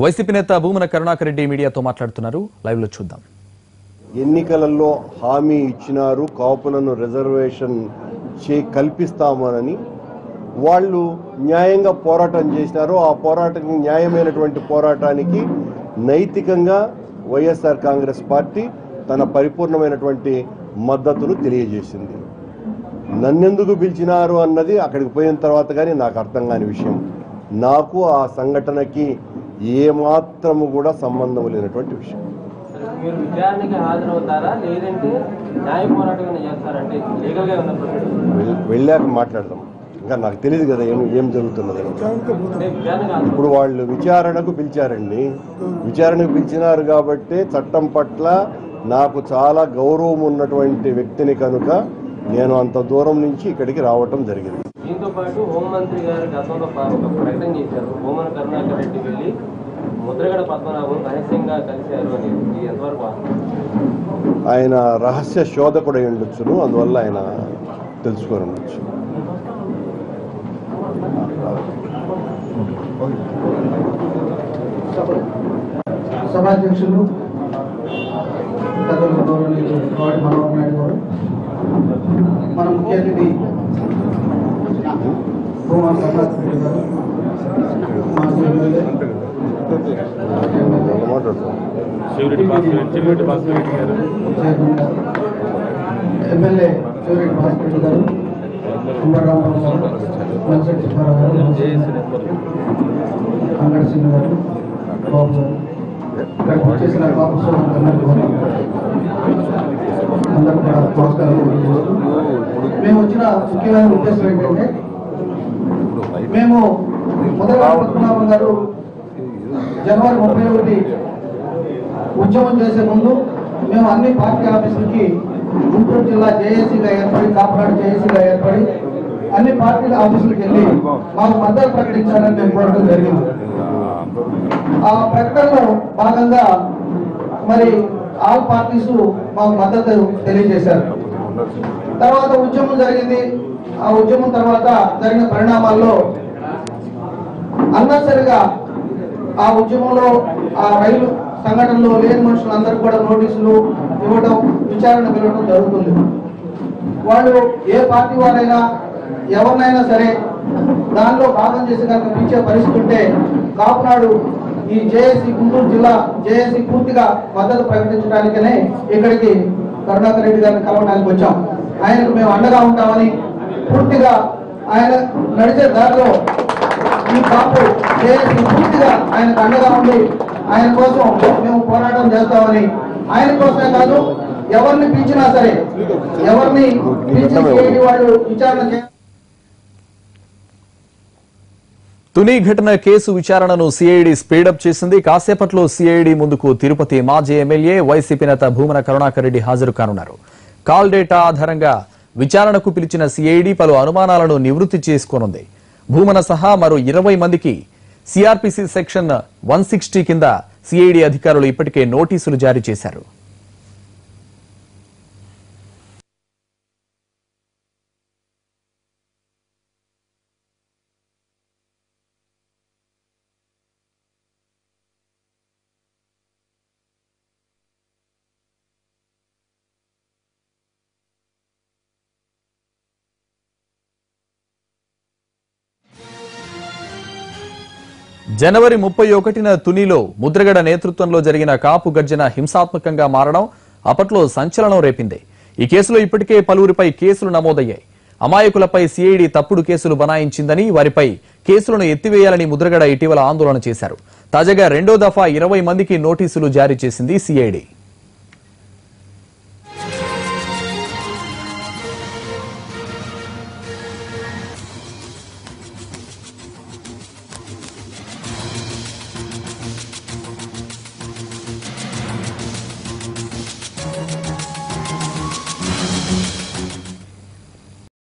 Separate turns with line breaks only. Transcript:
YCP నేత భూమన కరుణాకర్ రెడ్డి మీడియాతో మాట్లాడుతున్నారు. లైవ్ లో చూద్దాం.
ఎన్నికలలో హామీ ఇచ్చినారు, కాపులను రిజర్వేషన్ కల్పిస్తామని. వాళ్ళు న్యాయంగా పోరాటం చేసినారు. ఆ పోరాటానికి న్యాయమైనటువంటి పోరాటానికి నైతికంగా వైఎస్ఆర్ కాంగ్రెస్ పార్టీ తన పరిపూర్ణమైనటువంటి మద్దతును తెలియజేసింది. నన్నెందుకు పిలిచినారు అన్నది అక్కడికి పోయిన తర్వాత కానీ నాకు అర్థం కాని విషయం. నాకు ఆ సంఘటనకి ఏమాత్రము కూడా సంబంధం లేనటువంటి విషయం.
మీరు విచారణకి హాజరవుతారా లేదంటే న్యాయ పోరాటం చేస్తారంటే లీగల్గా ఉన్న
వెళ్ళాక మాట్లాడదాం. ఇంకా నాకు తెలియదు కదా ఏం జరుగుతున్నది. ఇప్పుడు వాళ్ళు విచారణకు పిలిచారండి. విచారణకు పిలిచినారు కాబట్టి చట్టం పట్ల నాకు చాలా గౌరవం ఉన్నటువంటి వ్యక్తిని కనుక నేను అంత దూరం నుంచి ఇక్కడికి రావటం జరిగింది.
దీంతో పాటు హోంమంత్రి గారు గతంలో ఒక ప్రకటన చేశారు. భూమన కరుణాకర్ రెడ్డి వెళ్ళి ముద్రగడ పద్మనాభం రహస్యంగా కలిశారు అని. ఎంతవరకు
ఆయన రహస్య శోధకుడు అయి ఉండొచ్చును, అందువల్ల ఆయన తెలుసుకొని ఉండొచ్చు.
సభాధ్యక్షులు మనోహర్ నాయుడు గారు, మన ముఖ్య అతిథి భూమన కరుణాకర్ రెడ్డి గారు, ఎమ్మెల్యే శివరెడ్డి భాస్కర్ రెడ్డి గారు, కుమ్మరామరావు గారు, వెంకటేశ్వర సుబ్బారావు గారు, అంగడి సింగ్ గారు, బాబు గారు, ఇక్కడ వచ్చేసిన బాబు అందరికీ కూడా నమస్కారం. మేము వచ్చిన ముఖ్యమైన ఉద్దేశం ఏంటంటే, మేము ముద్రగడ పద్మనాభం గారు జనవరి 31 ఉద్యమం చేసే ముందు మేము అన్ని పార్టీ ఆఫీసులకి గుంటూరు జిల్లా జేఏసీగా ఏర్పడి, కాపునాడు జేఏసీగా ఏర్పడి అన్ని పార్టీల ఆఫీసులకు వెళ్ళి మాకు మద్దతు ప్రకటించాలని మేము కోరడం జరిగింది. ఆ ప్రకటనలో భాగంగా మరి ఆల్ పార్టీస్ మాకు మద్దతు తెలియజేశారు. తర్వాత ఉద్యమం జరిగింది. ఆ ఉద్యమం తర్వాత జరిగిన పరిణామాల్లో అన్నసరిగా ఆ ఉద్యమంలో ఆ రైలు సంఘటనలో లేని మనుషులందరికీ కూడా నోటీసులు ఇవ్వడం, విచారణ పిలవడం జరుగుతుంది. వాళ్ళు ఏ పార్టీ వారైనా ఎవరినైనా సరే దానిలో భాగం చేసి కనుక పిలిచే పరిస్థితి ఉంటే కాపునాడు ఈ జేఏసీ గుంటూరు జిల్లా జేఏసీ పూర్తిగా మద్దతు ప్రకటించడానికనే ఇక్కడికి కరుణాకర్ రెడ్డి గారిని కలవడానికి వచ్చాం. ఆయనకు మేము అండగా ఉంటామని, పూర్తిగా ఆయన నడిచే దారిలో ఈ కాపు జేఏసీ పూర్తిగా ఆయనకు అండగా ఉండి ఆయన కోసం మేము పోరాటం చేస్తామని, ఆయన కోసమే కాదు ఎవరిని పిలిచినా సరే, ఎవరిని పిలిచి వాళ్ళు విచారణ చేయాలి.
తుని ఘటన కేసు విచారణను సిఐడి స్పీడప్ చేసింది. కాసేపట్లో సిఐడి ముందుకు తిరుపతి మాజీ ఎమ్మెల్యే వైసీపీ నేత భూమన కరుణాకర్ రెడ్డి హాజరు కానున్నారు. కాల్ డేటా ఆధారంగా విచారణకు పిలిచిన సిఐడి పలు అనుమానాలను నివృత్తి చేసుకోనుంది. భూమన సహా మరో 20 మందికి సిఆర్పిసి సెక్షన్ 160 కింద సిఐడి అధికారులు ఇప్పటికే నోటీసులు జారీ చేశారు. జనవరి 31న తునిలో ముద్రగడ నేతృత్వంలో జరిగిన కాపు గర్జన హింసాత్మకంగా మారడం అప్పట్లో సంచలనం రేపింది. ఈ కేసులో ఇప్పటికే పలువురిపై కేసులు నమోదయ్యాయి. అమాయకులపై సిఐడి తప్పుడు కేసులు బనాయించిందని, వారిపై కేసులను ఎత్తివేయాలని ముద్రగడ ఇటీవల ఆందోళన చేశారు. తాజాగా రెండో దఫా 20 మందికి నోటీసులు జారీ చేసింది సిఐడి.